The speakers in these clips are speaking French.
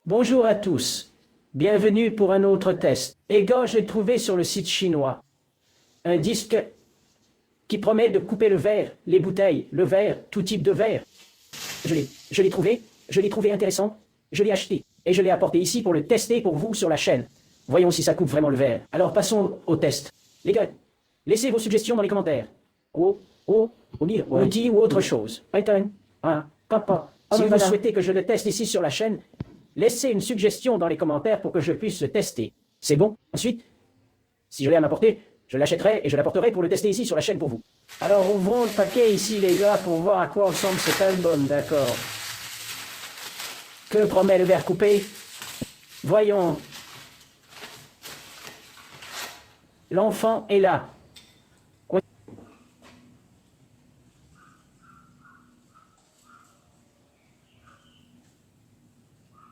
Bonjour à tous. Bienvenue pour un autre test. Les gars, j'ai trouvé sur le site chinois un disque qui promet de couper le verre, les bouteilles, le verre, tout type de verre. Je l'ai trouvé intéressant, je l'ai acheté et je l'ai apporté ici pour le tester pour vous sur la chaîne. Voyons si ça coupe vraiment le verre. Alors passons au test. Les gars, laissez vos suggestions dans les commentaires. On dit ou autre chose. Papa. Si vous souhaitez que je le teste ici sur la chaîne, laissez une suggestion dans les commentaires pour que je puisse le tester. C'est bon? Ensuite, si je l'ai à m'apporter, je l'achèterai et je l'apporterai pour le tester ici sur la chaîne pour vous. Alors ouvrons le paquet ici les gars pour voir à quoi ressemble cet album, d'accord. Que promet le verre coupé? Voyons. L'enfant est là.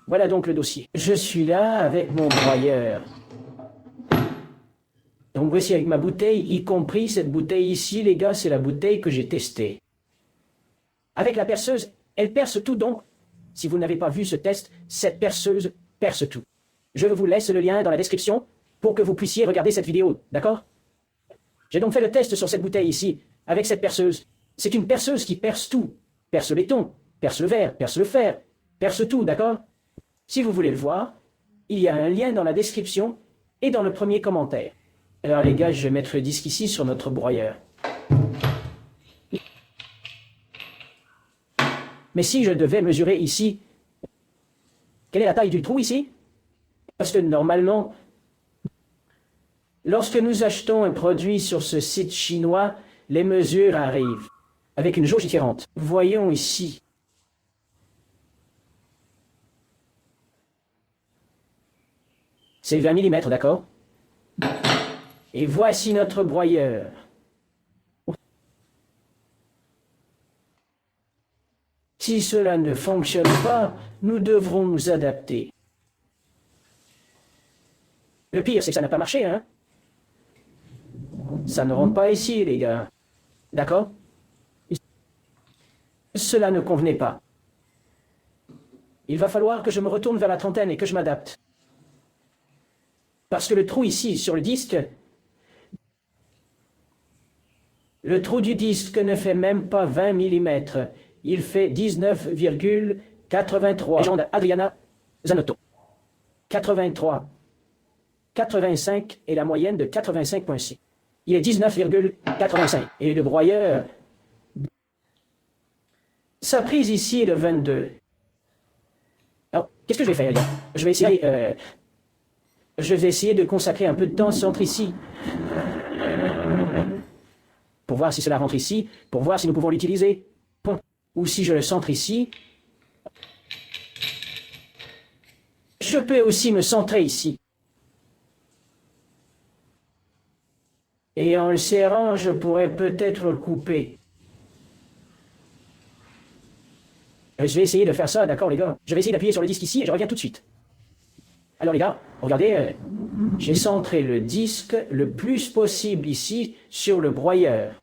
Voilà donc le dossier. Je suis là avec mon broyeur. Donc voici avec ma bouteille, y compris cette bouteille ici, les gars, c'est la bouteille que j'ai testée. Avec la perceuse, elle perce tout donc. Si vous n'avez pas vu ce test, cette perceuse perce tout. Je vous laisse le lien dans la description pour que vous puissiez regarder cette vidéo, d'accord? J'ai donc fait le test sur cette bouteille ici, avec cette perceuse. C'est une perceuse qui perce tout. Perce le béton, perce le verre, perce le fer, perce tout, d'accord? Si vous voulez le voir, il y a un lien dans la description et dans le premier commentaire. Alors les gars, je vais mettre le disque ici sur notre broyeur. Mais si je devais mesurer ici, quelle est la taille du trou ici? Parce que normalement, lorsque nous achetons un produit sur ce site chinois, les mesures arrivent avec une jauge différente. Voyons ici. C'est 20 mm, d'accord? Et voici notre broyeur. Si cela ne fonctionne pas, nous devrons nous adapter. Le pire, c'est que ça n'a pas marché, hein? Ça ne rentre pas ici, les gars. D'accord? Cela ne convenait pas. Il va falloir que je me retourne vers la trentaine et que je m'adapte. Parce que le trou ici, sur le disque, le trou du disque ne fait même pas 20 mm. Il fait 19,83. Légende Adriana Zanotto. 83. 85 et la moyenne de 85,6. Il est 19,85. Et le broyeur, sa prise ici est de 22. Alors, qu'est-ce que je vais faire, les gars? Je vais essayer de consacrer un peu de temps centre ici. Pour voir si cela rentre ici, pour voir si nous pouvons l'utiliser. Ou si je le centre ici. Je peux aussi me centrer ici. Et en le serrant, je pourrais peut-être le couper. Je vais essayer de faire ça, d'accord les gars? Je vais essayer d'appuyer sur le disque ici et je reviens tout de suite. Alors les gars, regardez, j'ai centré le disque le plus possible ici sur le broyeur.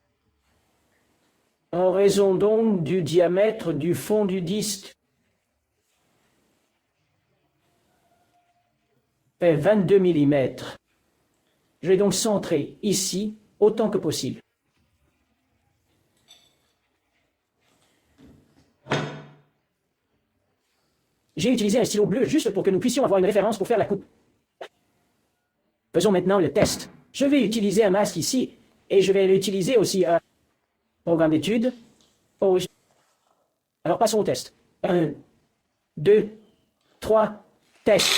En raison donc du diamètre du fond du disque. Fait 22 mm. Je vais donc centrer ici autant que possible. J'ai utilisé un stylo bleu juste pour que nous puissions avoir une référence pour faire la coupe. Faisons maintenant le test. Je vais utiliser un masque ici et je vais l'utiliser aussi un programme d'étude. Alors passons au test. 1, 2, 3, test.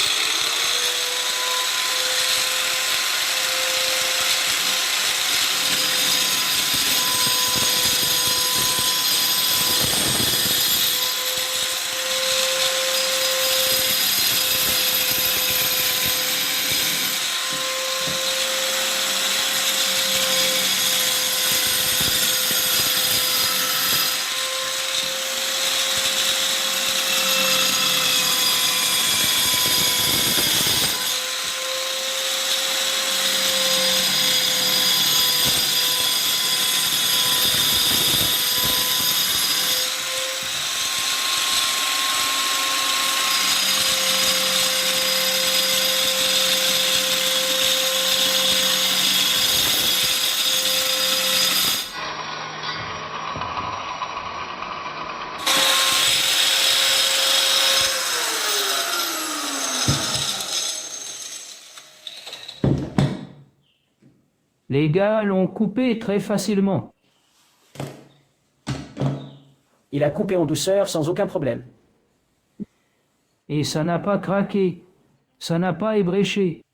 Les gars l'ont coupé très facilement. Il a coupé en douceur sans aucun problème. Et ça n'a pas craqué. Ça n'a pas ébréché.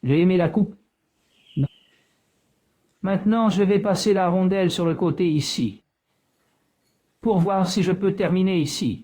J'ai aimé la coupe. Maintenant, je vais passer la rondelle sur le côté ici. Pour voir si je peux terminer ici.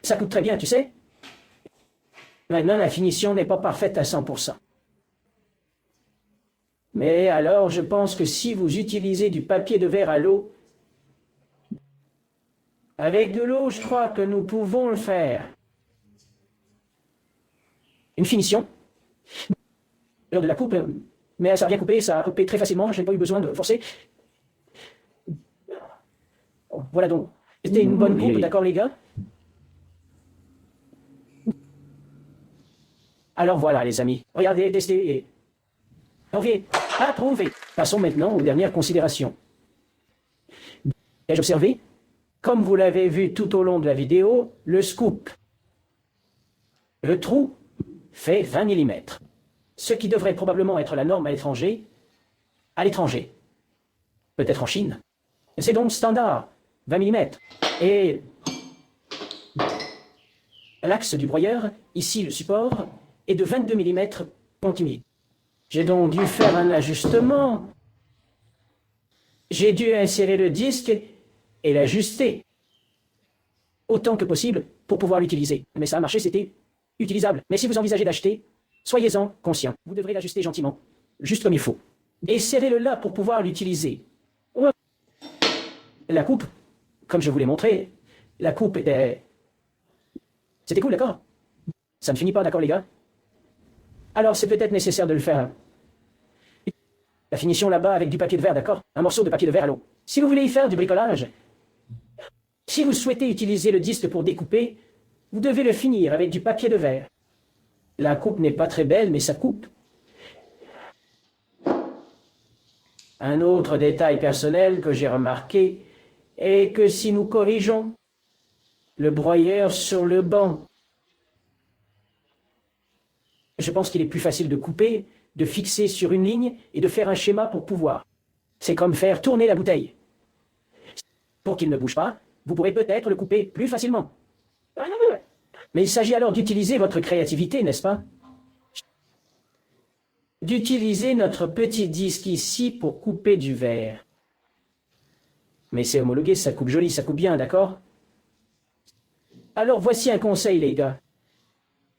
Ça coupe très bien, tu sais. Maintenant, la finition n'est pas parfaite à 100%. Mais alors, je pense que si vous utilisez du papier de verre à l'eau, avec de l'eau, je crois que nous pouvons le faire. Une finition. Lors de la coupe, mais ça a bien coupé, ça a coupé très facilement, je n'ai pas eu besoin de forcer. Voilà donc. C'était une bonne coupe, d'accord les gars? Alors voilà les amis, regardez, testez et... Janvier, approuvé. Passons maintenant aux dernières considérations. Ai-je observé? Comme vous l'avez vu tout au long de la vidéo, le scoop. Le trou fait 20 mm. Ce qui devrait probablement être la norme à l'étranger. Peut-être en Chine. C'est donc standard, 20 mm. Et l'axe du broyeur, ici le support, est de 22 mm continu. J'ai donc dû faire un ajustement. J'ai dû insérer le disque et l'ajuster autant que possible pour pouvoir l'utiliser. Mais ça a marché, c'était utilisable. Mais si vous envisagez d'acheter, soyez-en conscient. Vous devrez l'ajuster gentiment, juste comme il faut. Et serrez-le là pour pouvoir l'utiliser. La coupe, comme je vous l'ai montré, la coupe était... C'était cool, d'accord? Ça ne finit pas, d'accord les gars? Alors c'est peut-être nécessaire de le faire. La finition là-bas avec du papier de verre, d'accord? Un morceau de papier de verre à l'eau. Si vous voulez y faire du bricolage, si vous souhaitez utiliser le disque pour découper, vous devez le finir avec du papier de verre. La coupe n'est pas très belle, mais ça coupe. Un autre détail personnel que j'ai remarqué est que si nous corrigeons le broyeur sur le banc, je pense qu'il est plus facile de couper, de fixer sur une ligne et de faire un schéma pour pouvoir. C'est comme faire tourner la bouteille. Pour qu'il ne bouge pas, vous pourrez peut-être le couper plus facilement. Mais il s'agit alors d'utiliser votre créativité, n'est-ce pas? D'utiliser notre petit disque ici pour couper du verre. Mais c'est homologué, ça coupe joli, ça coupe bien, d'accord? Alors voici un conseil, les gars.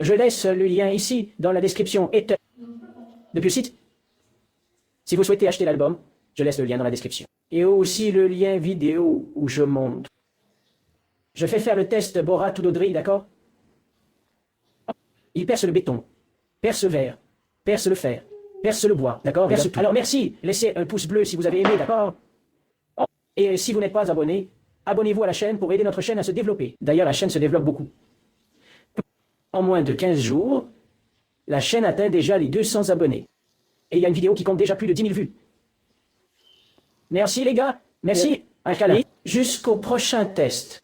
Je laisse le lien ici, dans la description, depuis le site. Si vous souhaitez acheter l'album, je laisse le lien dans la description. Et aussi le lien vidéo où je montre. Je fais faire le test Borat ou d'Audrey, d'accord? Il perce le béton, perce le verre, perce le fer, perce le bois, d'accord? Alors merci, laissez un pouce bleu si vous avez aimé, d'accord? Et si vous n'êtes pas abonné, abonnez-vous à la chaîne pour aider notre chaîne à se développer. D'ailleurs, la chaîne se développe beaucoup. En moins de 15 jours, la chaîne atteint déjà les 200 abonnés. Et il y a une vidéo qui compte déjà plus de 10 000 vues. Merci les gars, merci. Un câlin. Jusqu'au prochain test.